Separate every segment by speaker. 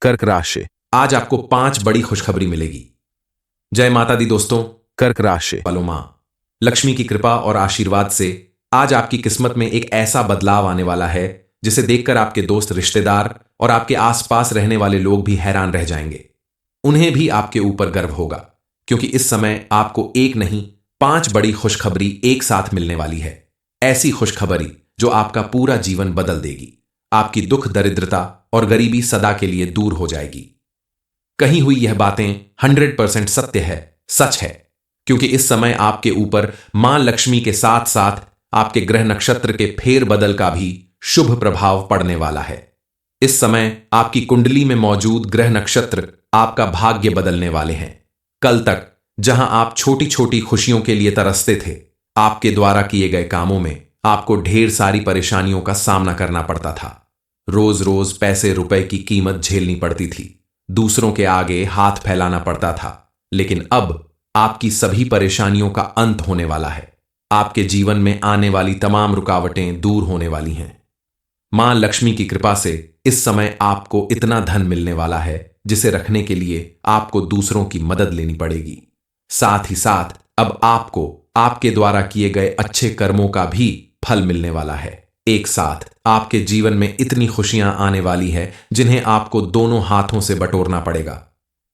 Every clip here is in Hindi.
Speaker 1: कर्क राशि।
Speaker 2: आज आपको 5 बड़ी खुशखबरी मिलेगी। जय माता दी दोस्तों।
Speaker 1: कर्क राशि।
Speaker 2: वालों, मां लक्ष्मी की कृपा और आशीर्वाद से आज आपकी किस्मत में एक ऐसा बदलाव आने वाला है जिसे देखकर आपके दोस्त, रिश्तेदार और आपके आसपास रहने वाले लोग भी हैरान रह जाएंगे। उन्हें भी आपके ऊपर गर्व होगा क्योंकि इस समय आपको एक नहीं 5 बड़ी खुशखबरी एक साथ मिलने वाली है। ऐसी खुशखबरी जो आपका पूरा जीवन बदल देगी। आपकी दुख, दरिद्रता और गरीबी सदा के लिए दूर हो जाएगी। कही हुई यह बातें 100% सत्य है, सच है, क्योंकि इस समय आपके ऊपर मां लक्ष्मी के साथ साथ आपके ग्रह नक्षत्र के फेरबदल का भी शुभ प्रभाव पड़ने वाला है। इस समय आपकी कुंडली में मौजूद ग्रह नक्षत्र आपका भाग्य बदलने वाले हैं। कल तक जहां आप छोटी छोटी खुशियों के लिए तरसते थे, आपके द्वारा किए गए कामों में आपको ढेर सारी परेशानियों का सामना करना पड़ता था। रोज रोज पैसे रुपए की कीमत झेलनी पड़ती थी, दूसरों के आगे हाथ फैलाना पड़ता था। लेकिन अब आपकी सभी परेशानियों का अंत होने वाला है। आपके जीवन में आने वाली तमाम रुकावटें दूर होने वाली हैं। मां लक्ष्मी की कृपा से इस समय आपको इतना धन मिलने वाला है जिसे रखने के लिए आपको दूसरों की मदद लेनी पड़ेगी। साथ ही साथ अब आपको आपके द्वारा किए गए अच्छे कर्मों का भी फल मिलने वाला है। एक साथ आपके जीवन में इतनी खुशियां आने वाली है जिन्हें आपको दोनों हाथों से बटोरना पड़ेगा।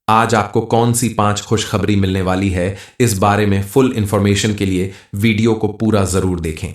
Speaker 2: आज आपको कौन सी 5 खुशखबरी मिलने वाली है, इस बारे में फुल इंफॉर्मेशन के लिए वीडियो को पूरा जरूर देखें।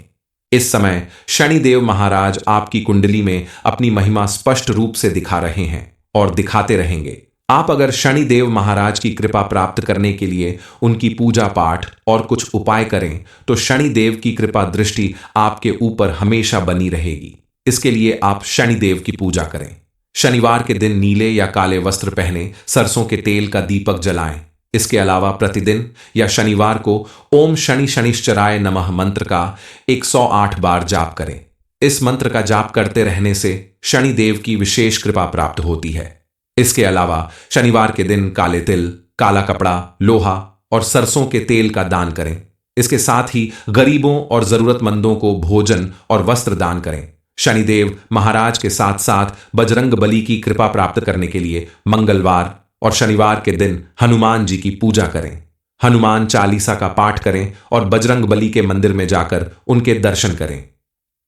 Speaker 2: इस समय शनिदेव महाराज आपकी कुंडली में अपनी महिमा स्पष्ट रूप से दिखा रहे हैं और दिखाते रहेंगे। आप अगर शनिदेव महाराज की कृपा प्राप्त करने के लिए उनकी पूजा पाठ और कुछ उपाय करें तो शनिदेव की कृपा दृष्टि आपके ऊपर हमेशा बनी रहेगी। इसके लिए आप शनिदेव की पूजा करें। शनिवार के दिन नीले या काले वस्त्र पहने सरसों के तेल का दीपक जलाएं। इसके अलावा प्रतिदिन या शनिवार को ओम शनि शनिश्चराय नमः मंत्र का 108 बार जाप करें। इस मंत्र का जाप करते रहने से शनिदेव की विशेष कृपा प्राप्त होती है। इसके अलावा शनिवार के दिन काले तिल, काला कपड़ा, लोहा और सरसों के तेल का दान करें। इसके साथ ही गरीबों और जरूरतमंदों को भोजन और वस्त्र दान करें। शनिदेव महाराज के साथ साथ बजरंग बली की कृपा प्राप्त करने के लिए मंगलवार और शनिवार के दिन हनुमान जी की पूजा करें। हनुमान चालीसा का पाठ करें और बजरंग बली के मंदिर में जाकर उनके दर्शन करें।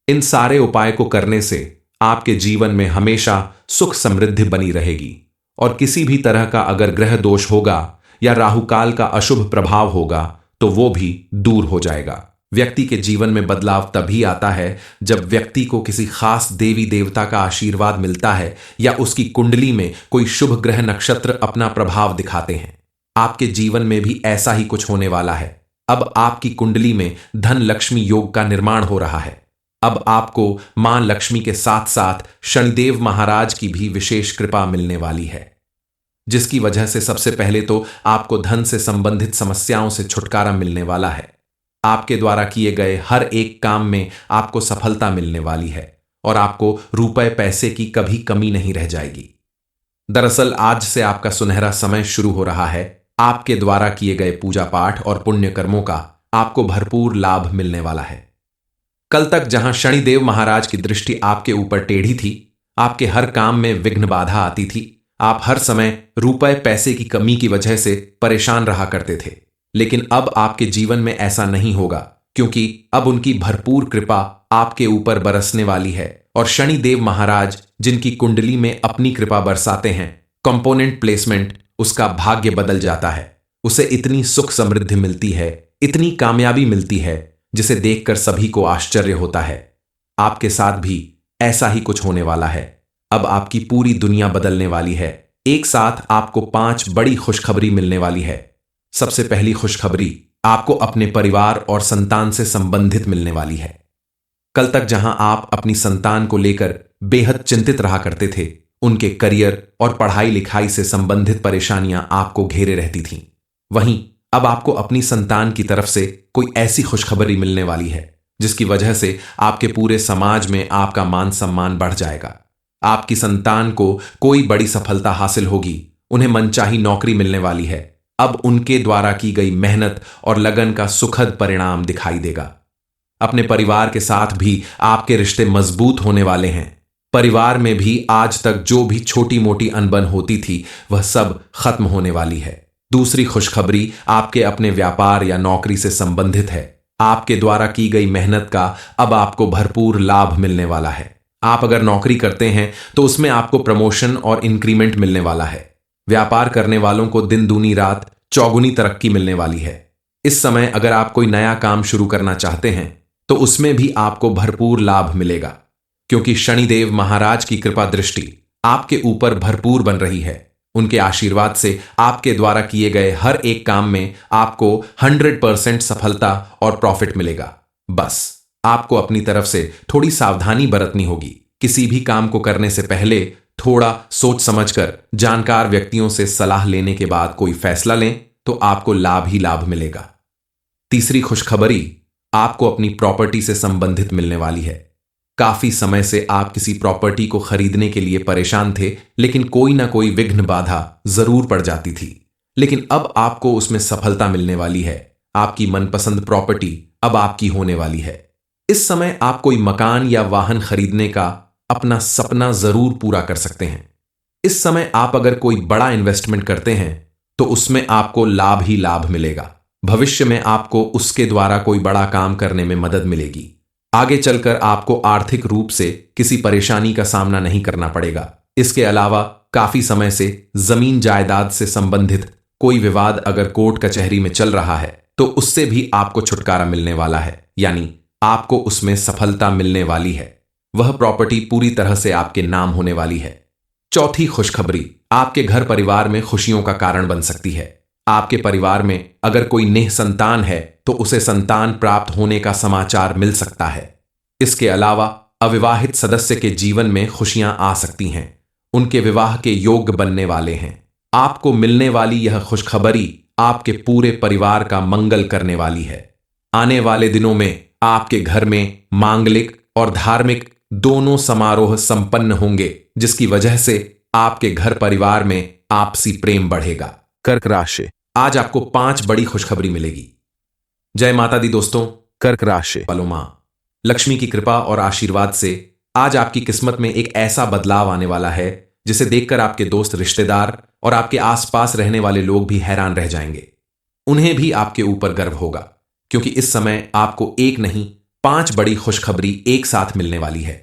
Speaker 2: इन सारे उपाय को करने से आपके जीवन में हमेशा सुख समृद्धि बनी रहेगी और किसी भी तरह का अगर ग्रह दोष होगा या राहुकाल का अशुभ प्रभाव होगा तो वो भी दूर हो जाएगा। व्यक्ति के जीवन में बदलाव तभी आता है जब व्यक्ति को किसी खास देवी देवता का आशीर्वाद मिलता है या उसकी कुंडली में कोई शुभ ग्रह नक्षत्र अपना प्रभाव दिखाते हैं। आपके जीवन में भी ऐसा ही कुछ होने वाला है। अब आपकी कुंडली में धन लक्ष्मी योग का निर्माण हो रहा है। अब आपको मां लक्ष्मी के साथ साथ शनिदेव महाराज की भी विशेष कृपा मिलने वाली है, जिसकी वजह से सबसे पहले तो आपको धन से संबंधित समस्याओं से छुटकारा मिलने वाला है। आपके द्वारा किए गए हर एक काम में आपको सफलता मिलने वाली है और आपको रुपए पैसे की कभी कमी नहीं रह जाएगी। दरअसल आज से आपका सुनहरा समय शुरू हो रहा है। आपके द्वारा किए गए पूजा पाठ और पुण्य कर्मों का आपको भरपूर लाभ मिलने वाला है। कल तक जहां शनिदेव महाराज की दृष्टि आपके ऊपर टेढ़ी थी, आपके हर काम में विघ्न बाधा आती थी, आप हर समय रुपए पैसे की कमी की वजह से परेशान रहा करते थे। लेकिन अब आपके जीवन में ऐसा नहीं होगा क्योंकि अब उनकी भरपूर कृपा आपके ऊपर बरसने वाली है और शनिदेव महाराज जिनकी कुंडली में अपनी कृपा बरसाते हैं, कंपोनेंट प्लेसमेंट उसका भाग्य बदल जाता है। उसे इतनी सुख समृद्धि मिलती है, इतनी कामयाबी मिलती है जिसे देखकर सभी को आश्चर्य होता है। आपके साथ भी ऐसा ही कुछ होने वाला है। अब आपकी पूरी दुनिया बदलने वाली है। एक साथ आपको 5 बड़ी खुशखबरी मिलने वाली है। सबसे पहली खुशखबरी आपको अपने परिवार और संतान से संबंधित मिलने वाली है। कल तक जहां आप अपनी संतान को लेकर बेहद चिंतित रहा करते थे, उनके करियर और पढ़ाई लिखाई से संबंधित परेशानियां आपको घेरे रहती थीं। वहीं अब आपको अपनी संतान की तरफ से कोई ऐसी खुशखबरी मिलने वाली है जिसकी वजह से आपके पूरे समाज में आपका मान सम्मान बढ़ जाएगा। आपकी संतान को कोई बड़ी सफलता हासिल होगी, उन्हें मनचाही नौकरी मिलने वाली है। अब उनके द्वारा की गई मेहनत और लगन का सुखद परिणाम दिखाई देगा। अपने परिवार के साथ भी आपके रिश्ते मजबूत होने वाले हैं। परिवार में भी आज तक जो भी छोटी मोटी अनबन होती थी वह सब खत्म होने वाली है। दूसरी खुशखबरी आपके अपने व्यापार या नौकरी से संबंधित है। आपके द्वारा की गई मेहनत का अब आपको भरपूर लाभ मिलने वाला है। आप अगर नौकरी करते हैं तो उसमें आपको प्रमोशन और इंक्रीमेंट मिलने वाला है। व्यापार करने वालों को दिन दूनी रात चौगुनी तरक्की मिलने वाली है। इस समय अगर आप कोई नया काम शुरू करना चाहते हैं तो उसमें भी आपको भरपूर लाभ मिलेगा, क्योंकि शनिदेव महाराज की कृपा दृष्टि आपके ऊपर भरपूर बन रही है। उनके आशीर्वाद से आपके द्वारा किए गए हर एक काम में आपको 100% सफलता और प्रॉफिट मिलेगा। बस आपको अपनी तरफ से थोड़ी सावधानी बरतनी होगी। किसी भी काम को करने से पहले थोड़ा सोच समझकर जानकार व्यक्तियों से सलाह लेने के बाद कोई फैसला लें तो आपको लाभ ही लाभ मिलेगा। तीसरी खुशखबरी आपको अपनी प्रॉपर्टी से संबंधित मिलने वाली है। काफी समय से आप किसी प्रॉपर्टी को खरीदने के लिए परेशान थे, लेकिन कोई ना कोई विघ्न बाधा जरूर पड़ जाती थी। लेकिन अब आपको उसमें सफलता मिलने वाली है। आपकी मनपसंद प्रॉपर्टी अब आपकी होने वाली है। इस समय आप कोई मकान या वाहन खरीदने का अपना सपना जरूर पूरा कर सकते हैं। इस समय आप अगर कोई बड़ा इन्वेस्टमेंट करते हैं तो उसमें आपको लाभ ही लाभ मिलेगा। भविष्य में आपको उसके द्वारा कोई बड़ा काम करने में मदद मिलेगी। आगे चलकर आपको आर्थिक रूप से किसी परेशानी का सामना नहीं करना पड़ेगा। इसके अलावा काफी समय से जमीन जायदाद से संबंधित कोई विवाद अगर कोर्ट कचहरी में चल रहा है तो उससे भी आपको छुटकारा मिलने वाला है, यानी आपको उसमें सफलता मिलने वाली है। वह प्रॉपर्टी पूरी तरह से आपके नाम होने वाली है। चौथी खुशखबरी आपके घर परिवार में खुशियों का कारण बन सकती है। आपके परिवार में अगर कोई नेह संतान है तो उसे संतान प्राप्त होने का समाचार मिल सकता है। इसके अलावा अविवाहित सदस्य के जीवन में खुशियां आ सकती हैं। उनके विवाह के योग्य बनने वाले हैं। आपको मिलने वाली यह खुशखबरी आपके पूरे परिवार का मंगल करने वाली है। आने वाले दिनों में आपके घर में मांगलिक और धार्मिक दोनों समारोह संपन्न होंगे, जिसकी वजह से आपके घर परिवार में आपसी प्रेम बढ़ेगा। कर्क राशि, आज आपको 5 बड़ी खुशखबरी मिलेगी। जय माता दी दोस्तों। कर्क राशि वालों, मां लक्ष्मी की कृपा और आशीर्वाद से आज आपकी किस्मत में एक ऐसा बदलाव आने वाला है जिसे देखकर आपके दोस्त, रिश्तेदार और आपके आसपास रहने वाले लोग भी हैरान रह जाएंगे। उन्हें भी आपके ऊपर गर्व होगा, क्योंकि इस समय आपको एक नहीं 5 बड़ी खुशखबरी एक साथ मिलने वाली है।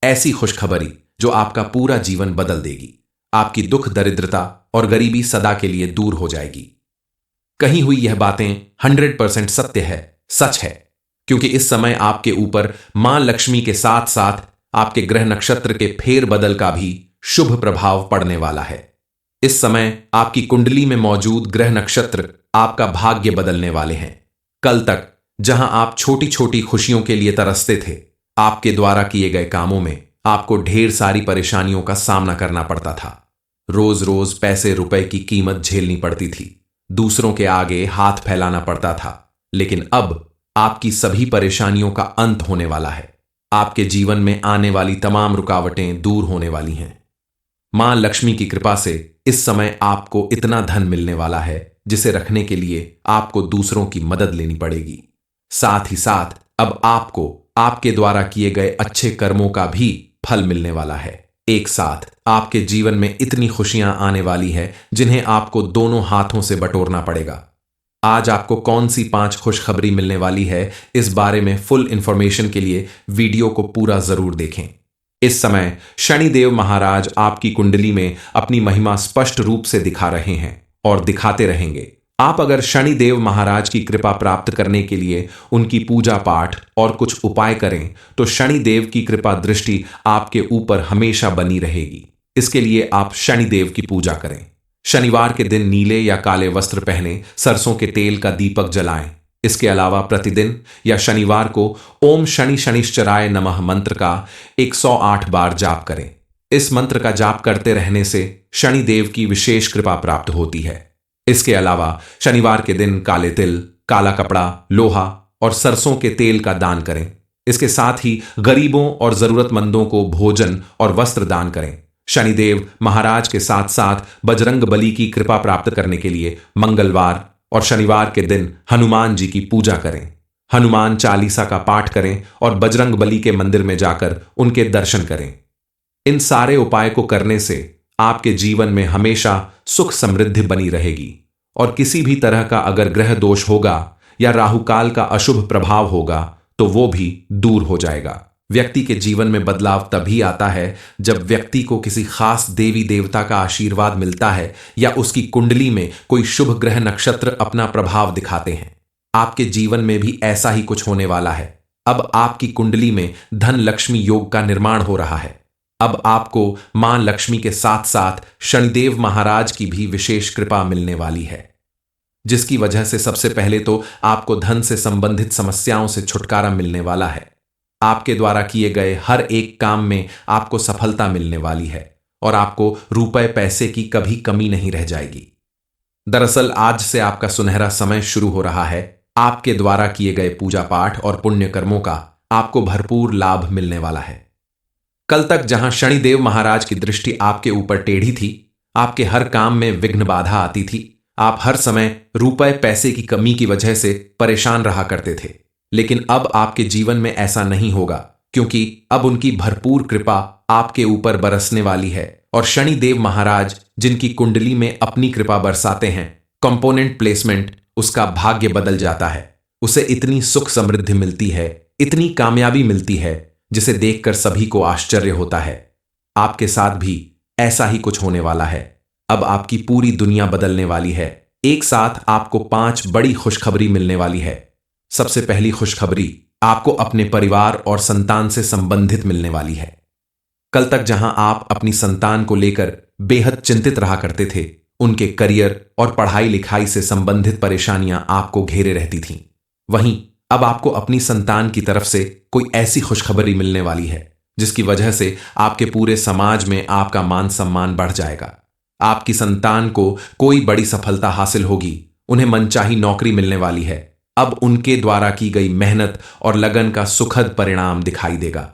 Speaker 2: ऐसी खुशखबरी जो आपका पूरा जीवन बदल देगी। आपकी दुख, दरिद्रता और गरीबी सदा के लिए दूर हो जाएगी। कही हुई यह बातें 100% सत्य है, सच है, क्योंकि इस समय आपके ऊपर मां लक्ष्मी के साथ साथ आपके ग्रह नक्षत्र के फेर बदल का भी शुभ प्रभाव पड़ने वाला है। इस समय आपकी कुंडली में मौजूद ग्रह नक्षत्र आपका भाग्य बदलने वाले हैं। कल तक जहां आप छोटी छोटी खुशियों के लिए तरसते थे, आपके द्वारा किए गए कामों में आपको ढेर सारी परेशानियों का सामना करना पड़ता था। रोज रोज पैसे रुपए की कीमत झेलनी पड़ती थी। दूसरों के आगे हाथ फैलाना पड़ता था। लेकिन अब आपकी सभी परेशानियों का अंत होने वाला है। आपके जीवन में आने वाली तमाम रुकावटें दूर होने वाली हैं। मां लक्ष्मी की कृपा से इस समय आपको इतना धन मिलने वाला है जिसे रखने के लिए आपको दूसरों की मदद लेनी पड़ेगी। साथ ही साथ अब आपको आपके द्वारा किए गए अच्छे कर्मों का भी फल मिलने वाला है। एक साथ आपके जीवन में इतनी खुशियां आने वाली है जिन्हें आपको दोनों हाथों से बटोरना पड़ेगा। आज आपको कौन सी 5 खुशखबरी मिलने वाली है, इस बारे में फुल इंफॉर्मेशन के लिए वीडियो को पूरा जरूर देखें। इस समय शनिदेव महाराज आपकी कुंडली में अपनी महिमा स्पष्ट रूप से दिखा रहे हैं और दिखाते रहेंगे। आप अगर शनिदेव महाराज की कृपा प्राप्त करने के लिए उनकी पूजा पाठ और कुछ उपाय करें तो शनिदेव की कृपा दृष्टि आपके ऊपर हमेशा बनी रहेगी। इसके लिए आप शनिदेव की पूजा करें। शनिवार के दिन नीले या काले वस्त्र पहने सरसों के तेल का दीपक जलाएं। इसके अलावा प्रतिदिन या शनिवार को ओम शनि शनिश्चराय नमः मंत्र का 108 बार जाप करें। इस मंत्र का जाप करते रहने से शनिदेव की विशेष कृपा प्राप्त होती है। इसके अलावा शनिवार के दिन काले तिल, काला कपड़ा, लोहा और सरसों के तेल का दान करें। इसके साथ ही गरीबों और जरूरतमंदों को भोजन और वस्त्र दान करें। शनिदेव महाराज के साथ साथ बजरंग बली की कृपा प्राप्त करने के लिए मंगलवार और शनिवार के दिन हनुमान जी की पूजा करें। हनुमान चालीसा का पाठ करें और बजरंग बली के मंदिर में जाकर उनके दर्शन करें। इन सारे उपाय को करने से आपके जीवन में हमेशा सुख समृद्धि बनी रहेगी और किसी भी तरह का अगर ग्रह दोष होगा या राहुकाल का अशुभ प्रभाव होगा तो वो भी दूर हो जाएगा। व्यक्ति के जीवन में बदलाव तभी आता है जब व्यक्ति को किसी खास देवी देवता का आशीर्वाद मिलता है या उसकी कुंडली में कोई शुभ ग्रह नक्षत्र अपना प्रभाव दिखाते हैं। आपके जीवन में भी ऐसा ही कुछ होने वाला है। अब आपकी कुंडली में धन लक्ष्मी योग का निर्माण हो रहा है। अब आपको मां लक्ष्मी के साथ साथ शनिदेव महाराज की भी विशेष कृपा मिलने वाली है, जिसकी वजह से सबसे पहले तो आपको धन से संबंधित समस्याओं से छुटकारा मिलने वाला है। आपके द्वारा किए गए हर एक काम में आपको सफलता मिलने वाली है और आपको रुपए पैसे की कभी कमी नहीं रह जाएगी। दरअसल आज से आपका सुनहरा समय शुरू हो रहा है। आपके द्वारा किए गए पूजा पाठ और पुण्य कर्मों का आपको भरपूर लाभ मिलने वाला है। कल तक जहां शनिदेव महाराज की दृष्टि आपके ऊपर टेढ़ी थी, आपके हर काम में विघ्न बाधा आती थी, आप हर समय रुपए पैसे की कमी की वजह से परेशान रहा करते थे, लेकिन अब आपके जीवन में ऐसा नहीं होगा, क्योंकि अब उनकी भरपूर कृपा आपके ऊपर बरसने वाली है और शनिदेव महाराज जिनकी कुंडली में अपनी कृपा बरसाते हैं, कंपोनेंट प्लेसमेंट उसका भाग्य बदल जाता है। उसे इतनी सुख समृद्धि मिलती है, इतनी कामयाबी मिलती है, जिसे देखकर सभी को आश्चर्य होता है। आपके साथ भी ऐसा ही कुछ होने वाला है। अब आपकी पूरी दुनिया बदलने वाली है। एक साथ आपको 5 बड़ी खुशखबरी मिलने वाली है। सबसे पहली खुशखबरी आपको अपने परिवार और संतान से संबंधित मिलने वाली है। कल तक जहां आप अपनी संतान को लेकर बेहद चिंतित रहा करते थे, उनके करियर और पढ़ाई लिखाई से संबंधित परेशानियां आपको घेरे रहती थीं। वहीं अब आपको अपनी संतान की तरफ से कोई ऐसी खुशखबरी मिलने वाली है जिसकी वजह से आपके पूरे समाज में आपका मान सम्मान बढ़ जाएगा। आपकी संतान को कोई बड़ी सफलता हासिल होगी, उन्हें मनचाही नौकरी मिलने वाली है। अब उनके द्वारा की गई मेहनत और लगन का सुखद परिणाम दिखाई देगा।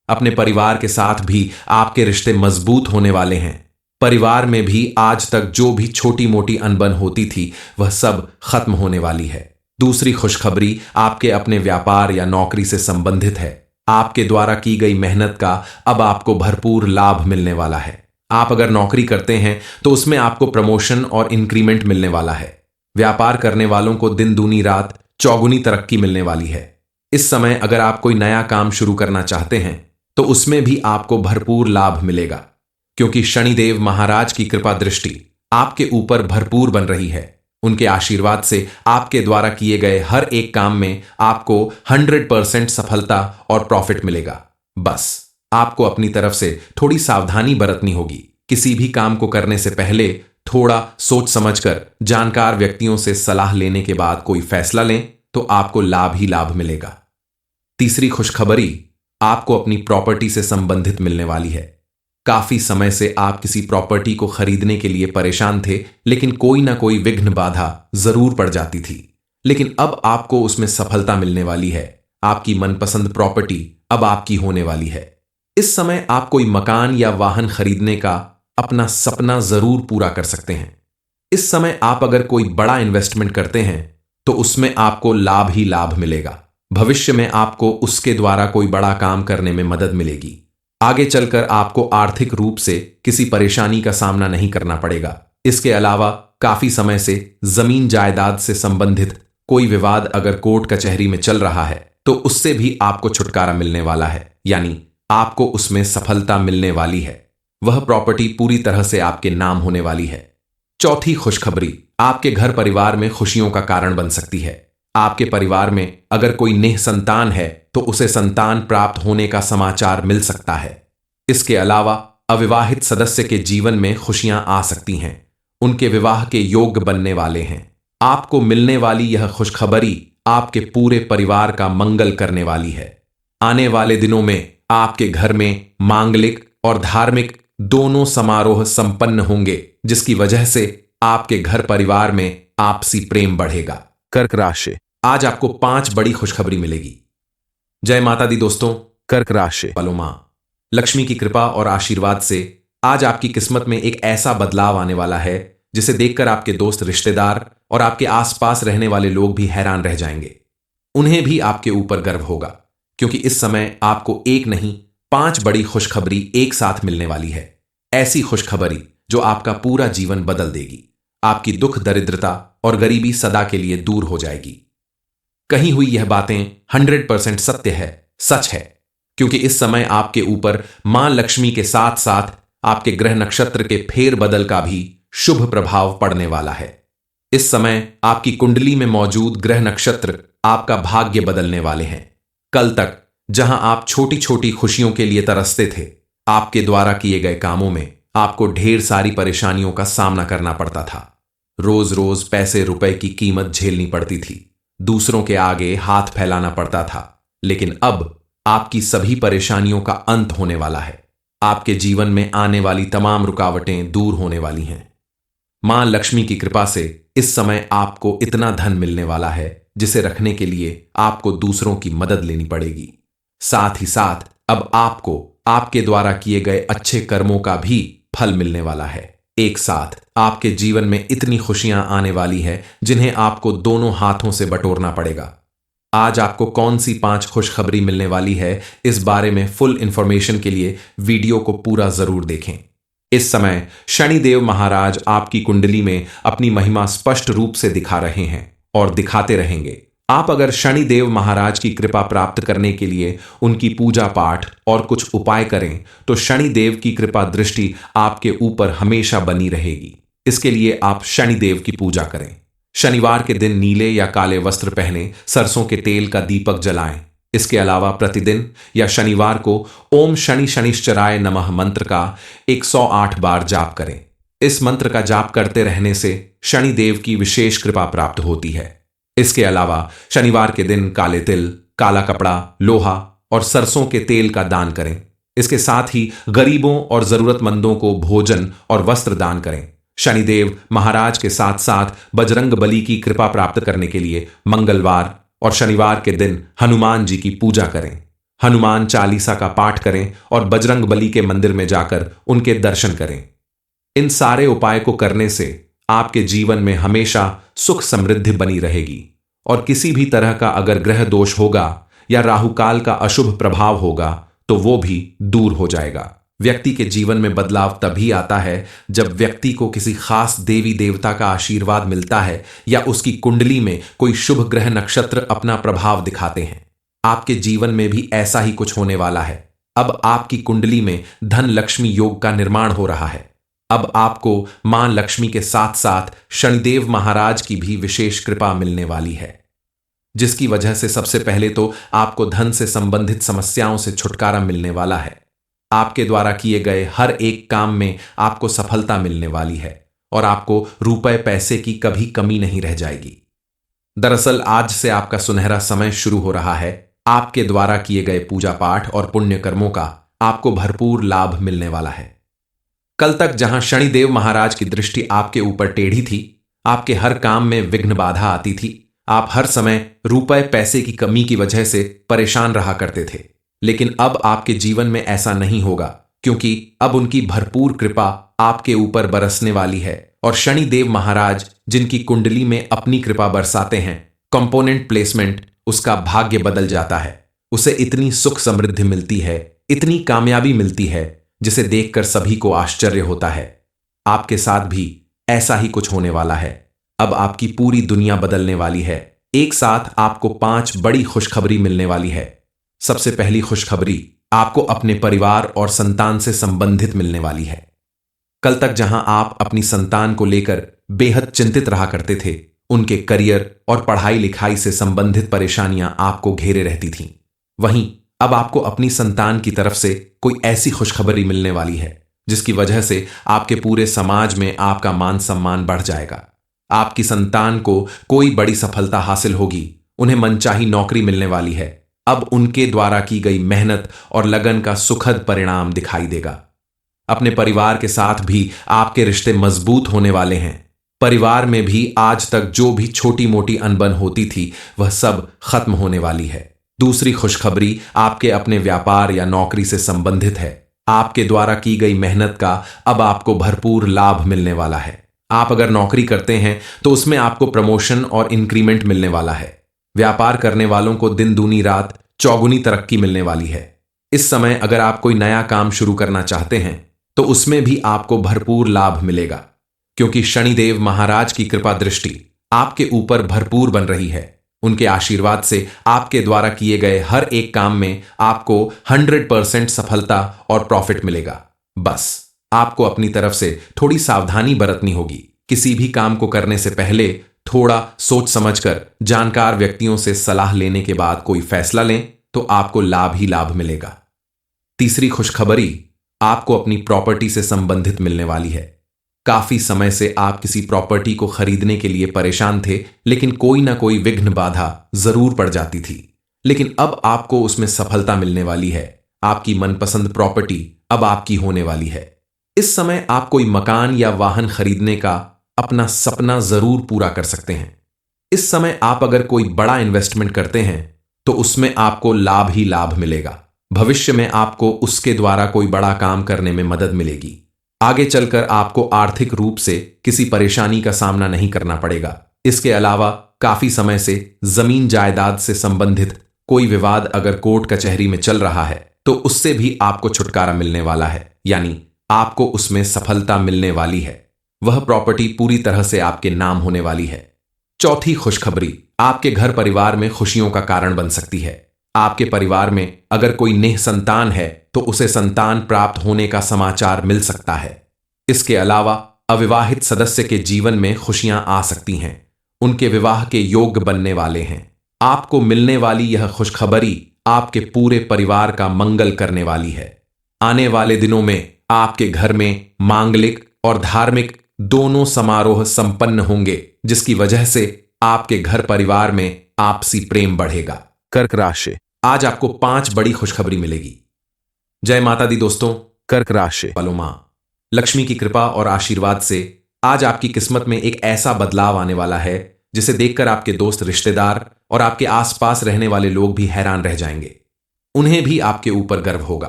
Speaker 2: अपने परिवार के साथ भी आपके रिश्ते मजबूत होने वाले हैं। परिवार में भी आज तक जो भी छोटी मोटी अनबन होती थी वह सब खत्म होने वाली है। दूसरी खुशखबरी आपके अपने व्यापार या नौकरी से संबंधित है। आपके द्वारा की गई मेहनत का अब आपको भरपूर लाभ मिलने वाला है। आप अगर नौकरी करते हैं तो उसमें आपको प्रमोशन और इंक्रीमेंट मिलने वाला है। व्यापार करने वालों को दिन दूनी रात चौगुनी तरक्की मिलने वाली है। इस समय अगर आप कोई नया काम शुरू करना चाहते हैं तो उसमें भी आपको भरपूर लाभ मिलेगा, क्योंकि शनिदेव महाराज की कृपा दृष्टि आपके ऊपर भरपूर बन रही है। उनके आशीर्वाद से आपके द्वारा किए गए हर एक काम में आपको 100% सफलता और प्रॉफिट मिलेगा। बस आपको अपनी तरफ से थोड़ी सावधानी बरतनी होगी। किसी भी काम को करने से पहले थोड़ा सोच समझकर जानकार व्यक्तियों से सलाह लेने के बाद कोई फैसला लें तो आपको लाभ ही लाभ मिलेगा। तीसरी खुशखबरी आपको अपनी प्रॉपर्टी से संबंधित मिलने वाली है। काफी समय से आप किसी प्रॉपर्टी को खरीदने के लिए परेशान थे, लेकिन कोई ना कोई विघ्न बाधा जरूर पड़ जाती थी, लेकिन अब आपको उसमें सफलता मिलने वाली है। आपकी मनपसंद प्रॉपर्टी अब आपकी होने वाली है। इस समय आप कोई मकान या वाहन खरीदने का अपना सपना जरूर पूरा कर सकते हैं। इस समय आप अगर कोई बड़ा इन्वेस्टमेंट करते हैं तो उसमें आपको लाभ ही लाभ मिलेगा। भविष्य में आपको उसके द्वारा कोई बड़ा काम करने में मदद मिलेगी। आगे चलकर आपको आर्थिक रूप से किसी परेशानी का सामना नहीं करना पड़ेगा। इसके अलावा काफी समय से जमीन जायदाद से संबंधित कोई विवाद अगर कोर्ट कचहरी में चल रहा है तो उससे भी आपको छुटकारा मिलने वाला है, यानी आपको उसमें सफलता मिलने वाली है। वह प्रॉपर्टी पूरी तरह से आपके नाम होने वाली है। चौथी खुशखबरी आपके घर परिवार में खुशियों का कारण बन सकती है। आपके परिवार में अगर कोई नेह संतान है तो उसे संतान प्राप्त होने का समाचार मिल सकता है। इसके अलावा अविवाहित सदस्य के जीवन में खुशियां आ सकती हैं। उनके विवाह के योग्य बनने वाले हैं। आपको मिलने वाली यह खुशखबरी आपके पूरे परिवार का मंगल करने वाली है। आने वाले दिनों में आपके घर में मांगलिक और धार्मिक दोनों समारोह संपन्न होंगे, जिसकी वजह से आपके घर परिवार में आपसी प्रेम बढ़ेगा। कर्क राशि, आज आपको 5 बड़ी खुशखबरी मिलेगी। जय माता दी दोस्तों। कर्क राशि वालों, मां लक्ष्मी की कृपा और आशीर्वाद से आज आपकी किस्मत में एक ऐसा बदलाव आने वाला है जिसे देखकर आपके दोस्त, रिश्तेदार और आपके आसपास रहने वाले लोग भी हैरान रह जाएंगे। उन्हें भी आपके ऊपर गर्व होगा, क्योंकि इस समय आपको एक नहीं 5 बड़ी खुशखबरी एक साथ मिलने वाली है। ऐसी खुशखबरी जो आपका पूरा जीवन बदल देगी। आपकी दुख दरिद्रता और गरीबी सदा के लिए दूर हो जाएगी। कही हुई यह बातें 100% सत्य है, सच है, क्योंकि इस समय आपके ऊपर मां लक्ष्मी के साथ साथ आपके ग्रह नक्षत्र के फेरबदल का भी शुभ प्रभाव पड़ने वाला है। इस समय आपकी कुंडली में मौजूद ग्रह नक्षत्र आपका भाग्य बदलने वाले हैं। कल तक जहां आप छोटी छोटी खुशियों के लिए तरसते थे, आपके द्वारा किए गए कामों में आपको ढेर सारी परेशानियों का सामना करना पड़ता था। रोज रोज पैसे रुपए की कीमत झेलनी पड़ती थी, दूसरों के आगे हाथ फैलाना पड़ता था। लेकिन अब आपकी सभी परेशानियों का अंत होने वाला है। आपके जीवन में आने वाली तमाम रुकावटें दूर होने वाली हैं। मां लक्ष्मी की कृपा से इस समय आपको इतना धन मिलने वाला है जिसे रखने के लिए आपको दूसरों की मदद लेनी पड़ेगी। साथ ही साथ अब आपको आपके द्वारा किए गए अच्छे कर्मों का भी फल मिलने वाला है। एक साथ आपके जीवन में इतनी खुशियां आने वाली है जिन्हें आपको दोनों हाथों से बटोरना पड़ेगा। आज आपको कौन सी 5 खुशखबरी मिलने वाली है, इस बारे में फुल इंफॉर्मेशन के लिए वीडियो को पूरा जरूर देखें। इस समय शनिदेव महाराज आपकी कुंडली में अपनी महिमा स्पष्ट रूप से दिखा रहे हैं और दिखाते रहेंगे। आप अगर शनिदेव महाराज की कृपा प्राप्त करने के लिए उनकी पूजा पाठ और कुछ उपाय करें तो शनिदेव की कृपा दृष्टि आपके ऊपर हमेशा बनी रहेगी। इसके लिए आप शनिदेव की पूजा करें। शनिवार के दिन नीले या काले वस्त्र पहने सरसों के तेल का दीपक जलाएं। इसके अलावा प्रतिदिन या शनिवार को ओम शनि शनिश्चराय नमः मंत्र का 108 बार जाप करें। इस मंत्र का जाप करते रहने से शनिदेव की विशेष कृपा प्राप्त होती है। इसके अलावा शनिवार के दिन काले तिल, काला कपड़ा, लोहा और सरसों के तेल का दान करें। इसके साथ ही गरीबों और जरूरतमंदों को भोजन और वस्त्र दान करें। शनिदेव महाराज के साथ साथ बजरंग बली की कृपा प्राप्त करने के लिए मंगलवार और शनिवार के दिन हनुमान जी की पूजा करें। हनुमान चालीसा का पाठ करें और बजरंग बली के मंदिर में जाकर उनके दर्शन करें। इन सारे उपाय को करने से आपके जीवन में हमेशा सुख समृद्धि बनी रहेगी और किसी भी तरह का अगर ग्रह दोष होगा या राहुकाल का अशुभ प्रभाव होगा तो वो भी दूर हो जाएगा। व्यक्ति के जीवन में बदलाव तभी आता है जब व्यक्ति को किसी खास देवी देवता का आशीर्वाद मिलता है या उसकी कुंडली में कोई शुभ ग्रह नक्षत्र अपना प्रभाव दिखाते हैं। आपके जीवन में भी ऐसा ही कुछ होने वाला है। अब आपकी कुंडली में धन लक्ष्मी योग का निर्माण हो रहा है। अब आपको मां लक्ष्मी के साथ साथ शनिदेव महाराज की भी विशेष कृपा मिलने वाली है, जिसकी वजह से सबसे पहले तो आपको धन से संबंधित समस्याओं से छुटकारा मिलने वाला है। आपके द्वारा किए गए हर एक काम में आपको सफलता मिलने वाली है और आपको रुपए पैसे की कभी कमी नहीं रह जाएगी। दरअसल आज से आपका सुनहरा समय शुरू हो रहा है। आपके द्वारा किए गए पूजा पाठ और पुण्य कर्मों का आपको भरपूर लाभ मिलने वाला है। कल तक जहां शनिदेव महाराज की दृष्टि आपके ऊपर टेढ़ी थी, आपके हर काम में विघ्न बाधा आती थी, आप हर समय रुपए पैसे की कमी की वजह से परेशान रहा करते थे। लेकिन अब आपके जीवन में ऐसा नहीं होगा, क्योंकि अब उनकी भरपूर कृपा आपके ऊपर बरसने वाली है और शनिदेव महाराज जिनकी कुंडली में अपनी कृपा बरसाते हैं, कंपोनेंट प्लेसमेंट उसका भाग्य बदल जाता है। उसे इतनी सुख समृद्धि मिलती है, इतनी कामयाबी मिलती है जिसे देखकर सभी को आश्चर्य होता है। आपके साथ भी ऐसा ही कुछ होने वाला है। अब आपकी पूरी दुनिया बदलने वाली है। एक साथ आपको 5 बड़ी खुशखबरी मिलने वाली है। सबसे पहली खुशखबरी आपको अपने परिवार और संतान से संबंधित मिलने वाली है। कल तक जहां आप अपनी संतान को लेकर बेहद चिंतित रहा करते थे, उनके करियर और पढ़ाई लिखाई से संबंधित परेशानियां आपको घेरे रहती थीं। वहीं अब आपको अपनी संतान की तरफ से कोई ऐसी खुशखबरी मिलने वाली है जिसकी वजह से आपके पूरे समाज में आपका मान सम्मान बढ़ जाएगा। आपकी संतान को कोई बड़ी सफलता हासिल होगी, उन्हें मनचाही नौकरी मिलने वाली है। अब उनके द्वारा की गई मेहनत और लगन का सुखद परिणाम दिखाई देगा। अपने परिवार के साथ भी आपके रिश्ते मजबूत होने वाले हैं। परिवार में भी आज तक जो भी छोटी मोटी अनबन होती थी वह सब खत्म होने वाली है। दूसरी खुशखबरी आपके अपने व्यापार या नौकरी से संबंधित है। आपके द्वारा की गई मेहनत का अब आपको भरपूर लाभ मिलने वाला है। आप अगर नौकरी करते हैं तो उसमें आपको प्रमोशन और इंक्रीमेंट मिलने वाला है। व्यापार करने वालों को दिन दूनी रात चौगुनी तरक्की मिलने वाली है। इस समय अगर आप कोई नया काम शुरू करना चाहते हैं तो उसमें भी आपको भरपूर लाभ मिलेगा, क्योंकि शनिदेव महाराज की कृपा दृष्टि आपके ऊपर भरपूर बन रही है। उनके आशीर्वाद से आपके द्वारा किए गए हर एक काम में आपको 100% सफलता और प्रॉफिट मिलेगा। बस आपको अपनी तरफ से थोड़ी सावधानी बरतनी होगी। किसी भी काम को करने से पहले थोड़ा सोच समझकर जानकार व्यक्तियों से सलाह लेने के बाद कोई फैसला लें तो आपको लाभ ही लाभ मिलेगा। तीसरी खुशखबरी आपको अपनी प्रॉपर्टी से संबंधित मिलने वाली है। काफी समय से आप किसी प्रॉपर्टी को खरीदने के लिए परेशान थे, लेकिन कोई ना कोई विघ्न बाधा जरूर पड़ जाती थी। लेकिन अब आपको उसमें सफलता मिलने वाली है। आपकी मनपसंद प्रॉपर्टी अब आपकी होने वाली है। इस समय आप कोई मकान या वाहन खरीदने का अपना सपना जरूर पूरा कर सकते हैं। इस समय आप अगर कोई बड़ा इन्वेस्टमेंट करते हैं तो उसमें आपको लाभ ही लाभ मिलेगा। भविष्य में आपको उसके द्वारा कोई बड़ा काम करने में मदद मिलेगी। आगे चलकर आपको आर्थिक रूप से किसी परेशानी का सामना नहीं करना पड़ेगा। इसके अलावा काफी समय से जमीन जायदाद से संबंधित कोई विवाद अगर कोर्ट कचहरी में चल रहा है तो उससे भी आपको छुटकारा मिलने वाला है, यानी आपको उसमें सफलता मिलने वाली है। वह प्रॉपर्टी पूरी तरह से आपके नाम होने वाली है। चौथी खुशखबरी आपके घर परिवार में खुशियों का कारण बन सकती है। आपके परिवार में अगर कोई नेह संतान है तो उसे संतान प्राप्त होने का समाचार मिल सकता है। इसके अलावा अविवाहित सदस्य के जीवन में खुशियां आ सकती हैं। उनके विवाह के योग्य बनने वाले हैं। आपको मिलने वाली यह खुशखबरी आपके पूरे परिवार का मंगल करने वाली है। आने वाले दिनों में आपके घर में मांगलिक और धार्मिक दोनों समारोह संपन्न होंगे, जिसकी वजह से आपके घर परिवार में आपसी प्रेम बढ़ेगा। कर्क राशि, आज आपको 5 बड़ी खुशखबरी मिलेगी। जय माता दी दोस्तों। कर्क राशि वालों, मां लक्ष्मी की कृपा और आशीर्वाद से आज आपकी किस्मत में एक ऐसा बदलाव आने वाला है जिसे देखकर आपके दोस्त, रिश्तेदार और आपके आसपास रहने वाले लोग भी हैरान रह जाएंगे। उन्हें भी आपके ऊपर गर्व होगा,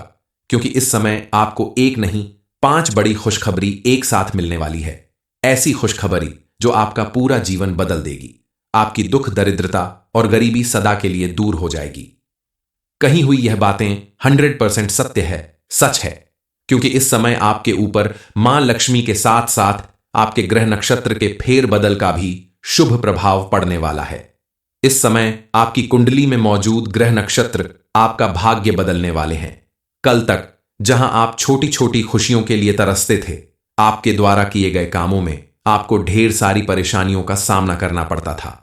Speaker 2: क्योंकि इस समय आपको एक नहीं 5 बड़ी खुशखबरी एक साथ मिलने वाली है। ऐसी खुशखबरी जो आपका पूरा जीवन बदल देगी। आपकी दुख, दरिद्रता और गरीबी सदा के लिए दूर हो जाएगी। कही हुई यह बातें 100% सत्य है, सच है, क्योंकि इस समय आपके ऊपर मां लक्ष्मी के साथ साथ आपके ग्रह नक्षत्र के फेर बदल का भी शुभ प्रभाव पड़ने वाला है। इस समय आपकी कुंडली में मौजूद ग्रह नक्षत्र आपका भाग्य बदलने वाले हैं। कल तक जहां आप छोटी छोटी खुशियों के लिए तरसते थे, आपके द्वारा किए गए कामों में आपको ढेर सारी परेशानियों का सामना करना पड़ता था।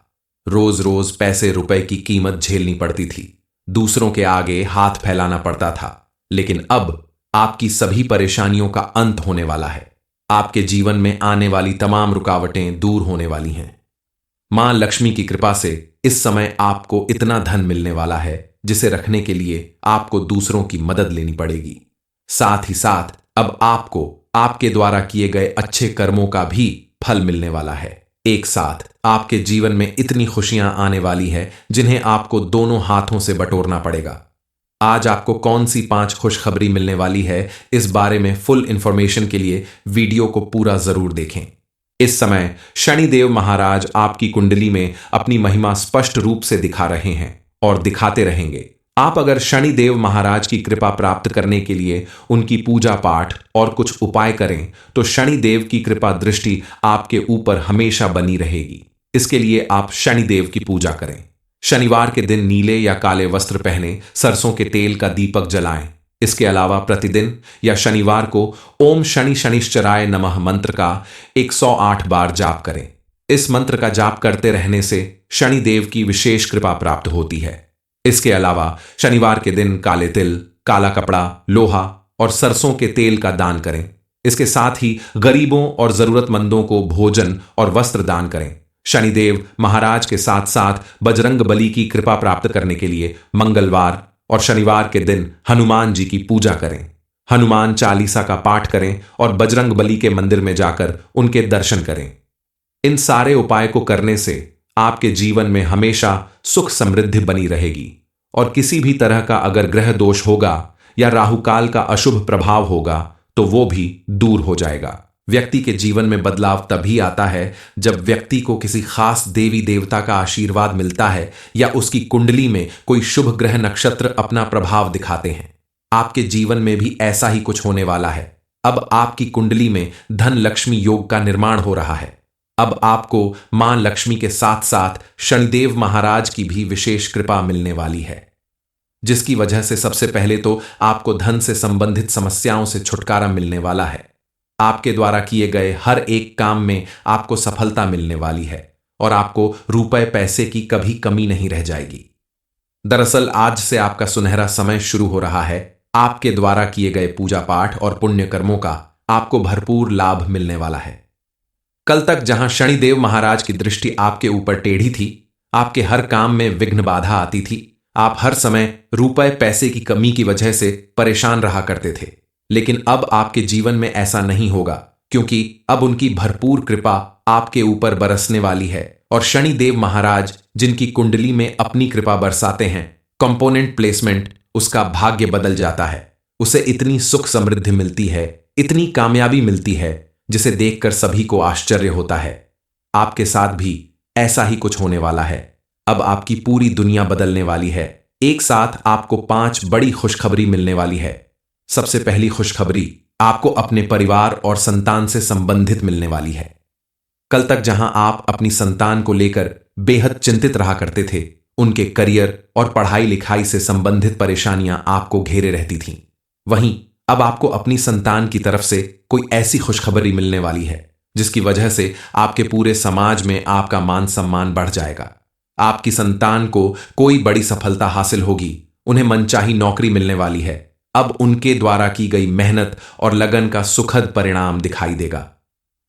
Speaker 2: रोज रोज पैसे रुपए की कीमत झेलनी पड़ती थी। दूसरों के आगे हाथ फैलाना पड़ता था। लेकिन अब आपकी सभी परेशानियों का अंत होने वाला है। आपके जीवन में आने वाली तमाम रुकावटें दूर होने वाली हैं। मां लक्ष्मी की कृपा से इस समय आपको इतना धन मिलने वाला है जिसे रखने के लिए आपको दूसरों की मदद लेनी पड़ेगी। साथ ही साथ अब आपको आपके द्वारा किए गए अच्छे कर्मों का भी फल मिलने वाला है। एक साथ आपके जीवन में इतनी खुशियां आने वाली है जिन्हें आपको दोनों हाथों से बटोरना पड़ेगा। आज आपको कौन सी 5 खुशखबरी मिलने वाली है, इस बारे में फुल इंफॉर्मेशन के लिए वीडियो को पूरा जरूर देखें। इस समय शनिदेव महाराज आपकी कुंडली में अपनी महिमा स्पष्ट रूप से दिखा रहे हैं और दिखाते रहेंगे। आप अगर शनिदेव महाराज की कृपा प्राप्त करने के लिए उनकी पूजा पाठ और कुछ उपाय करें तो शनिदेव की कृपा दृष्टि आपके ऊपर हमेशा बनी रहेगी। इसके लिए आप शनिदेव की पूजा करें। शनिवार के दिन नीले या काले वस्त्र पहने सरसों के तेल का दीपक जलाएं। इसके अलावा प्रतिदिन या शनिवार को ओम शनि शनिश्चराय नमः मंत्र का 108 बार जाप करें। इस मंत्र का जाप करते रहने से शनिदेव की विशेष कृपा प्राप्त होती है। इसके अलावा शनिवार के दिन काले तिल, काला कपड़ा, लोहा और सरसों के तेल का दान करें। इसके साथ ही गरीबों और जरूरतमंदों को भोजन और वस्त्र दान करें। शनिदेव महाराज के साथ साथ बजरंग बली की कृपा प्राप्त करने के लिए मंगलवार और शनिवार के दिन हनुमान जी की पूजा करें। हनुमान चालीसा का पाठ करें और बजरंग बली के मंदिर में जाकर उनके दर्शन करें। इन सारे उपाय को करने से आपके जीवन में हमेशा सुख समृद्धि बनी रहेगी और किसी भी तरह का अगर ग्रह दोष होगा या राहुकाल का अशुभ प्रभाव होगा तो वो भी दूर हो जाएगा। व्यक्ति के जीवन में बदलाव तभी आता है जब व्यक्ति को किसी खास देवी देवता का आशीर्वाद मिलता है या उसकी कुंडली में कोई शुभ ग्रह नक्षत्र अपना प्रभाव दिखाते हैं। आपके जीवन में भी ऐसा ही कुछ होने वाला है। अब आपकी कुंडली में धन लक्ष्मी योग का निर्माण हो रहा है। अब आपको मां लक्ष्मी के साथ साथ शनिदेव महाराज की भी विशेष कृपा मिलने वाली है, जिसकी वजह से सबसे पहले तो आपको धन से संबंधित समस्याओं से छुटकारा मिलने वाला है। आपके द्वारा किए गए हर एक काम में आपको सफलता मिलने वाली है और आपको रुपए पैसे की कभी कमी नहीं रह जाएगी। दरअसल आज से आपका सुनहरा समय शुरू हो रहा है। आपके द्वारा किए गए पूजा पाठ और पुण्य कर्मों का आपको भरपूर लाभ मिलने वाला है। कल तक जहां शनिदेव महाराज की दृष्टि आपके ऊपर टेढ़ी थी, आपके हर काम में विघ्न बाधा आती थी, आप हर समय रुपए पैसे की कमी की वजह से परेशान रहा करते थे, लेकिन अब आपके जीवन में ऐसा नहीं होगा, क्योंकि अब उनकी भरपूर कृपा आपके ऊपर बरसने वाली है। और शनिदेव महाराज जिनकी कुंडली में अपनी कृपा बरसाते हैं, कंपोनेंट प्लेसमेंट उसका भाग्य बदल जाता है। उसे इतनी सुख समृद्धि मिलती है, इतनी कामयाबी मिलती है, जिसे देखकर सभी को आश्चर्य होता है। आपके साथ भी ऐसा ही कुछ होने वाला है। अब आपकी पूरी दुनिया बदलने वाली है। एक साथ आपको 5 बड़ी खुशखबरी मिलने वाली है। सबसे पहली खुशखबरी आपको अपने परिवार और संतान से संबंधित मिलने वाली है। कल तक जहां आप अपनी संतान को लेकर बेहद चिंतित रहा करते थे, उनके करियर और पढ़ाई लिखाई से संबंधित परेशानियां आपको घेरे रहती थीं। वहीं अब आपको अपनी संतान की तरफ से कोई ऐसी खुशखबरी मिलने वाली है, जिसकी वजह से आपके पूरे समाज में आपका मान सम्मान बढ़ जाएगा। आपकी संतान को कोई बड़ी सफलता हासिल होगी, उन्हें मनचाही नौकरी मिलने वाली है। अब उनके द्वारा की गई मेहनत और लगन का सुखद परिणाम दिखाई देगा।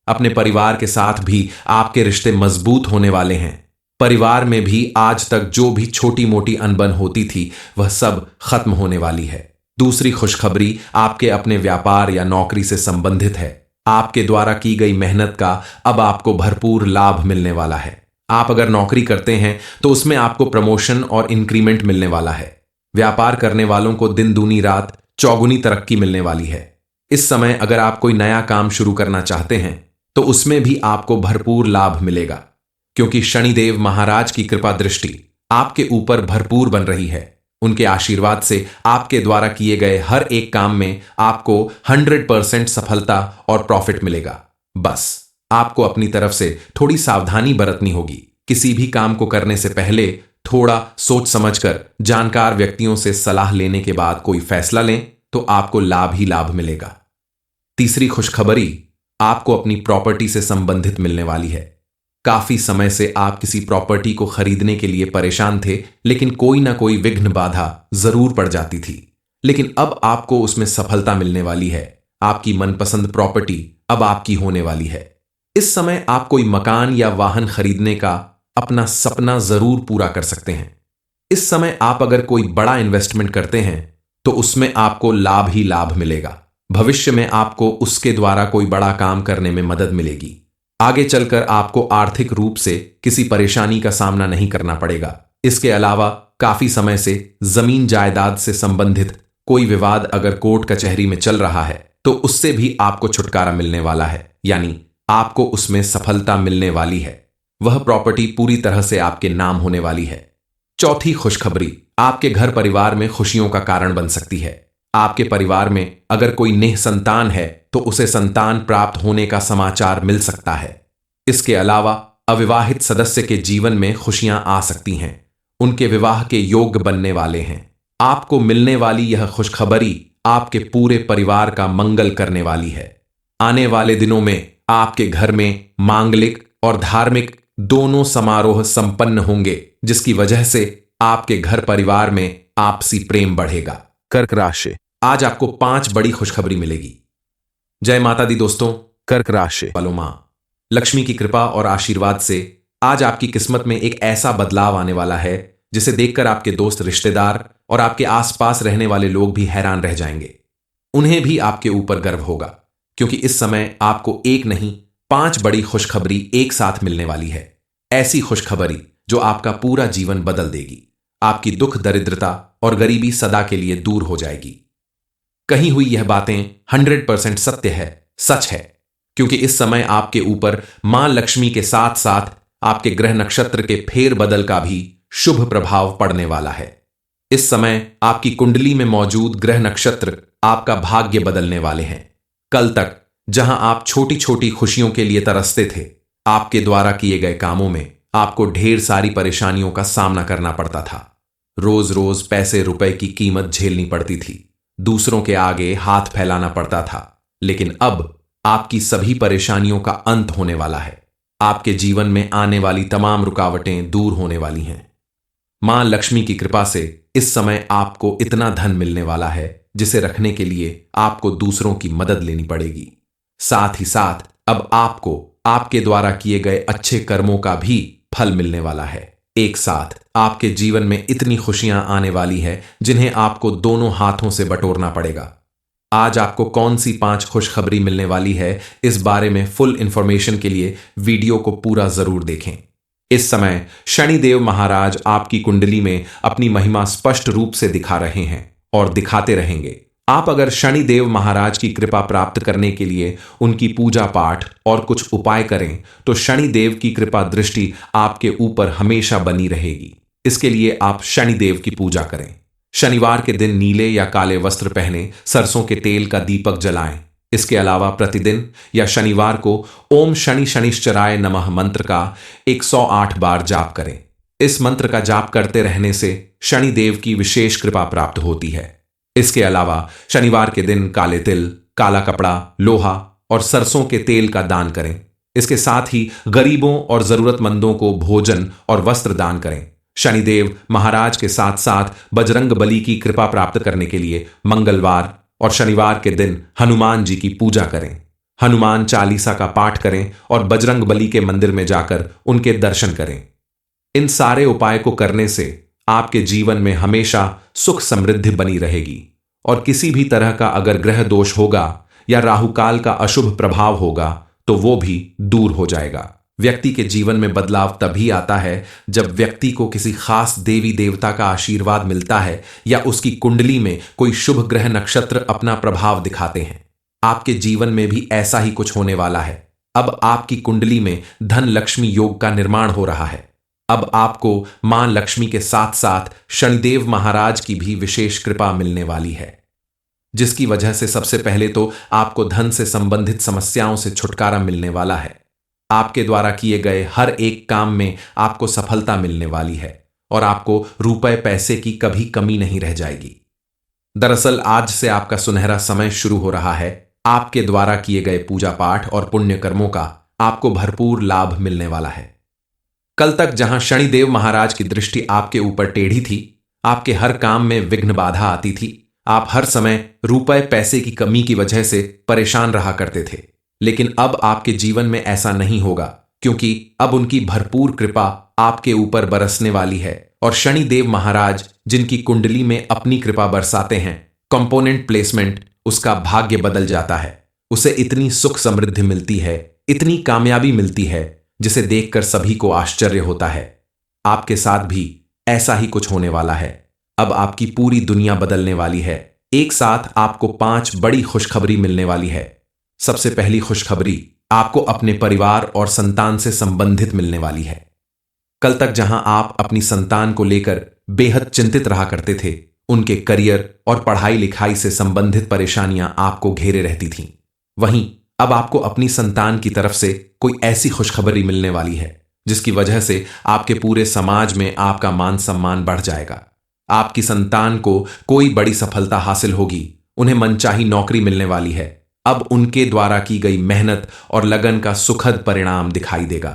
Speaker 2: अपने परिवार के साथ भी आपके रिश्ते मजबूत होने वाले हैं। परिवार में भी आज तक जो भी छोटी मोटी अनबन होती थी, वह सब खत्म होने वाली है। दूसरी खुशखबरी आपके अपने व्यापार या नौकरी से संबंधित है। आपके द्वारा की गई मेहनत का अब आपको भरपूर लाभ मिलने वाला है। आप अगर नौकरी करते हैं तो उसमें आपको प्रमोशन और इंक्रीमेंट मिलने वाला है। व्यापार करने वालों को दिन दूनी रात चौगुनी तरक्की मिलने वाली है। इस समय अगर आप कोई नया काम शुरू करना चाहते हैं तो उसमें भी आपको भरपूर लाभ मिलेगा, क्योंकि शनिदेव महाराज की कृपा दृष्टि आपके ऊपर भरपूर बन रही है। उनके आशीर्वाद से आपके द्वारा किए गए हर एक काम में आपको 100% सफलता और प्रॉफिट मिलेगा। बस आपको अपनी तरफ से थोड़ी सावधानी बरतनी होगी। किसी भी काम को करने से पहले थोड़ा सोच समझकर जानकार व्यक्तियों से सलाह लेने के बाद कोई फैसला लें तो आपको लाभ ही लाभ मिलेगा। तीसरी खुशखबरी आपको अपनी प्रॉपर्टी से संबंधित मिलने वाली है। काफी समय से आप किसी प्रॉपर्टी को खरीदने के लिए परेशान थे, लेकिन कोई ना कोई विघ्न बाधा जरूर पड़ जाती थी। लेकिन अब आपको उसमें सफलता मिलने वाली है। आपकी मनपसंद प्रॉपर्टी अब आपकी होने वाली है। इस समय आप कोई मकान या वाहन खरीदने का अपना सपना जरूर पूरा कर सकते हैं। इस समय आप अगर कोई बड़ा इन्वेस्टमेंट करते हैं तो उसमें आपको लाभ ही लाभ मिलेगा। भविष्य में आपको उसके द्वारा कोई बड़ा काम करने में मदद मिलेगी। आगे चलकर आपको आर्थिक रूप से किसी परेशानी का सामना नहीं करना पड़ेगा। इसके अलावा काफी समय से जमीन जायदाद से संबंधित कोई विवाद अगर कोर्ट कचहरी में चल रहा है तो उससे भी आपको छुटकारा मिलने वाला है, यानी आपको उसमें सफलता मिलने वाली है। वह प्रॉपर्टी पूरी तरह से आपके नाम होने वाली है। चौथी खुशखबरी आपके घर परिवार में खुशियों का कारण बन सकती है। आपके परिवार में अगर कोई नेह संतान है तो उसे संतान प्राप्त होने का समाचार मिल सकता है। इसके अलावा अविवाहित सदस्य के जीवन में खुशियां आ सकती हैं। उनके विवाह के योग बनने वाले हैं। आपको मिलने वाली यह खुशखबरी आपके पूरे परिवार का मंगल करने वाली है। आने वाले दिनों में आपके घर में मांगलिक और धार्मिक दोनों समारोह संपन्न होंगे, जिसकी वजह से आपके घर परिवार में आपसी प्रेम बढ़ेगा। कर्क राशि, आज आपको 5 बड़ी खुशखबरी मिलेगी। जय माता दी दोस्तों। कर्क राशि वालों, मां लक्ष्मी की कृपा और आशीर्वाद से आज आपकी किस्मत में एक ऐसा बदलाव आने वाला है जिसे देखकर आपके दोस्त, रिश्तेदार और आपके आसपास रहने वाले लोग भी हैरान रह जाएंगे। उन्हें भी आपके ऊपर गर्व होगा, क्योंकि इस समय आपको एक नहीं 5 बड़ी खुशखबरी एक साथ मिलने वाली है। ऐसी खुशखबरी जो आपका पूरा जीवन बदल देगी। आपकी दुख, दरिद्रता और गरीबी सदा के लिए दूर हो जाएगी। कही हुई यह बातें 100% सत्य है, सच है, क्योंकि इस समय आपके ऊपर मां लक्ष्मी के साथ साथ आपके ग्रह नक्षत्र के फेर बदल का भी शुभ प्रभाव पड़ने वाला है। इस समय आपकी कुंडली में मौजूद ग्रह नक्षत्र आपका भाग्य बदलने वाले हैं। कल तक जहां आप छोटी छोटी खुशियों के लिए तरसते थे, आपके द्वारा किए गए कामों में आपको ढेर सारी परेशानियों का सामना करना पड़ता था। रोज रोज पैसे रुपए की कीमत झेलनी पड़ती थी, दूसरों के आगे हाथ फैलाना पड़ता था। लेकिन अब आपकी सभी परेशानियों का अंत होने वाला है। आपके जीवन में आने वाली तमाम रुकावटें दूर होने वाली हैं। मां लक्ष्मी की कृपा से इस समय आपको इतना धन मिलने वाला है जिसे रखने के लिए आपको दूसरों की मदद लेनी पड़ेगी। साथ ही साथ अब आपको आपके द्वारा किए गए अच्छे कर्मों का भी फल मिलने वाला है। एक साथ आपके जीवन में इतनी खुशियां आने वाली है जिन्हें आपको दोनों हाथों से बटोरना पड़ेगा। आज आपको कौन सी 5 खुशखबरी मिलने वाली है, इस बारे में फुल इंफॉर्मेशन के लिए वीडियो को पूरा जरूर देखें। इस समय शनिदेव महाराज आपकी कुंडली में अपनी महिमा स्पष्ट रूप से दिखा रहे हैं और दिखाते रहेंगे। आप अगर शनिदेव महाराज की कृपा प्राप्त करने के लिए उनकी पूजा पाठ और कुछ उपाय करें तो शनिदेव की कृपा दृष्टि आपके ऊपर हमेशा बनी रहेगी। इसके लिए आप शनिदेव की पूजा करें। शनिवार के दिन नीले या काले वस्त्र पहने सरसों के तेल का दीपक जलाएं। इसके अलावा प्रतिदिन या शनिवार को ओम शनि शनिश्चराय नमः मंत्र का 108 बार जाप करें। इस मंत्र का जाप करते रहने से शनिदेव की विशेष कृपा प्राप्त होती है। इसके अलावा शनिवार के दिन काले तिल, काला कपड़ा, लोहा और सरसों के तेल का दान करें। इसके साथ ही गरीबों और जरूरतमंदों को भोजन और वस्त्र दान करें। शनिदेव महाराज के साथ साथ बजरंग बली की कृपा प्राप्त करने के लिए मंगलवार और शनिवार के दिन हनुमान जी की पूजा करें। हनुमान चालीसा का पाठ करें और बजरंग बली के मंदिर में जाकर उनके दर्शन करें। इन सारे उपाय को करने से आपके जीवन में हमेशा सुख समृद्धि बनी रहेगी और किसी भी तरह का अगर ग्रह दोष होगा या राहुकाल का अशुभ प्रभाव होगा तो वो भी दूर हो जाएगा। व्यक्ति के जीवन में बदलाव तभी आता है जब व्यक्ति को किसी खास देवी देवता का आशीर्वाद मिलता है या उसकी कुंडली में कोई शुभ ग्रह नक्षत्र अपना प्रभाव दिखाते हैं। आपके जीवन में भी ऐसा ही कुछ होने वाला है। अब आपकी कुंडली में धन लक्ष्मी योग का निर्माण हो रहा है। अब आपको मां लक्ष्मी के साथ साथ शनिदेव महाराज की भी विशेष कृपा मिलने वाली है, जिसकी वजह से सबसे पहले तो आपको धन से संबंधित समस्याओं से छुटकारा मिलने वाला है। आपके द्वारा किए गए हर एक काम में आपको सफलता मिलने वाली है और आपको रुपए पैसे की कभी कमी नहीं रह जाएगी। दरअसल आज से आपका सुनहरा समय शुरू हो रहा है। आपके द्वारा किए गए पूजा पाठ और पुण्य कर्मों का आपको भरपूर लाभ मिलने वाला है। कल तक जहां शनिदेव महाराज की दृष्टि आपके ऊपर टेढ़ी थी, आपके हर काम में विघ्न बाधा आती थी, आप हर समय रुपए पैसे की कमी की वजह से परेशान रहा करते थे। लेकिन अब आपके जीवन में ऐसा नहीं होगा, क्योंकि अब उनकी भरपूर कृपा आपके ऊपर बरसने वाली है और शनिदेव महाराज जिनकी कुंडली में अपनी कृपा बरसाते हैं, कंपोनेंट प्लेसमेंट उसका भाग्य बदल जाता है। उसे इतनी सुख समृद्धि मिलती है, इतनी कामयाबी मिलती है जिसे देखकर सभी को आश्चर्य होता है। आपके साथ भी ऐसा ही कुछ होने वाला है। अब आपकी पूरी दुनिया बदलने वाली है। एक साथ आपको 5 बड़ी खुशखबरी मिलने वाली है। सबसे पहली खुशखबरी आपको अपने परिवार और संतान से संबंधित मिलने वाली है। कल तक जहां आप अपनी संतान को लेकर बेहद चिंतित रहा करते थे, उनके करियर और पढ़ाई लिखाई से संबंधित परेशानियां आपको घेरे रहती थीं। वहीं अब आपको अपनी संतान की तरफ से कोई ऐसी खुशखबरी मिलने वाली है जिसकी वजह से आपके पूरे समाज में आपका मान सम्मान बढ़ जाएगा। आपकी संतान को कोई बड़ी सफलता हासिल होगी, उन्हें मनचाही नौकरी मिलने वाली है। अब उनके द्वारा की गई मेहनत और लगन का सुखद परिणाम दिखाई देगा।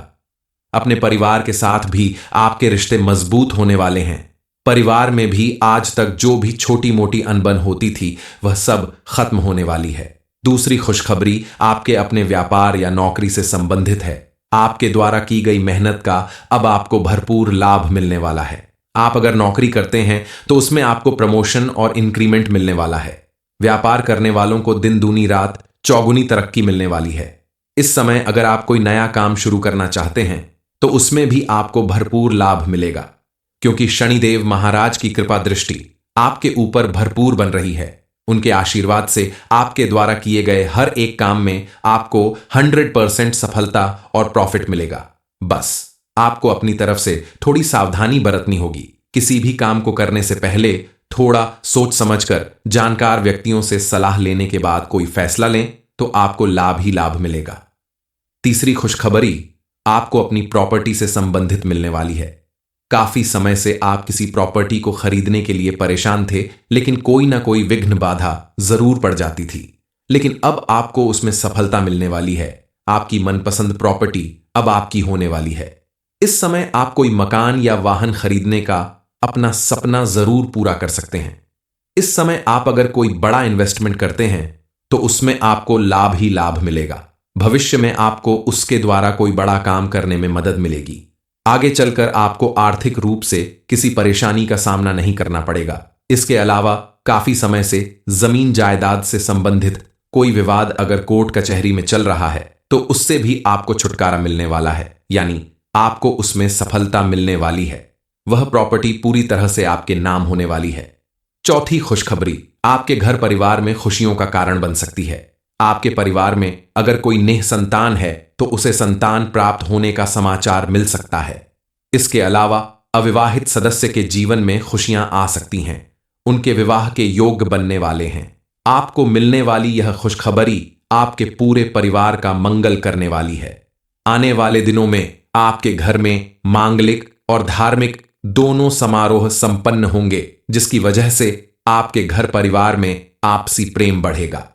Speaker 2: अपने परिवार के साथ भी आपके रिश्ते मजबूत होने वाले हैं। परिवार में भी आज तक जो भी छोटी मोटी अनबन होती थी वह सब खत्म होने वाली है। दूसरी खुशखबरी आपके अपने व्यापार या नौकरी से संबंधित है। आपके द्वारा की गई मेहनत का अब आपको भरपूर लाभ मिलने वाला है। आप अगर नौकरी करते हैं तो उसमें आपको प्रमोशन और इंक्रीमेंट मिलने वाला है। व्यापार करने वालों को दिन दूनी रात चौगुनी तरक्की मिलने वाली है। इस समय अगर आप कोई नया काम शुरू करना चाहते हैं तो उसमें भी आपको भरपूर लाभ मिलेगा, क्योंकि शनिदेव महाराज की कृपा दृष्टि आपके ऊपर भरपूर बन रही है। उनके आशीर्वाद से आपके द्वारा किए गए हर एक काम में आपको 100% सफलता और प्रॉफिट मिलेगा। बस आपको अपनी तरफ से थोड़ी सावधानी बरतनी होगी। किसी भी काम को करने से पहले थोड़ा सोच समझकर जानकार व्यक्तियों से सलाह लेने के बाद कोई फैसला लें तो आपको लाभ ही लाभ मिलेगा। तीसरी खुशखबरी आपको अपनी प्रॉपर्टी से संबंधित मिलने वाली है। काफी समय से आप किसी प्रॉपर्टी को खरीदने के लिए परेशान थे, लेकिन कोई ना कोई विघ्न बाधा जरूर पड़ जाती थी। लेकिन अब आपको उसमें सफलता मिलने वाली है। आपकी मनपसंद प्रॉपर्टी अब आपकी होने वाली है। इस समय आप कोई मकान या वाहन खरीदने का अपना सपना जरूर पूरा कर सकते हैं। इस समय आप अगर कोई बड़ा इन्वेस्टमेंट करते हैं तो उसमें आपको लाभ ही लाभ मिलेगा। भविष्य में आपको उसके द्वारा कोई बड़ा काम करने में मदद मिलेगी। आगे चलकर आपको आर्थिक रूप से किसी परेशानी का सामना नहीं करना पड़ेगा। इसके अलावा काफी समय से जमीन जायदाद से संबंधित कोई विवाद अगर कोर्ट कचहरी में चल रहा है तो उससे भी आपको छुटकारा मिलने वाला है, यानी आपको उसमें सफलता मिलने वाली है। वह प्रॉपर्टी पूरी तरह से आपके नाम होने वाली है। चौथी खुशखबरी आपके घर परिवार में खुशियों का कारण बन सकती है। आपके परिवार में अगर कोई नेह संतान है तो उसे संतान प्राप्त होने का समाचार मिल सकता है। इसके अलावा अविवाहित सदस्य के जीवन में खुशियां आ सकती हैं। उनके विवाह के योग्य बनने वाले हैं। आपको मिलने वाली यह खुशखबरी आपके पूरे परिवार का मंगल करने वाली है। आने वाले दिनों में आपके घर में मांगलिक और धार्मिक दोनों समारोह संपन्न होंगे, जिसकी वजह से आपके घर परिवार में आपसी प्रेम बढ़ेगा।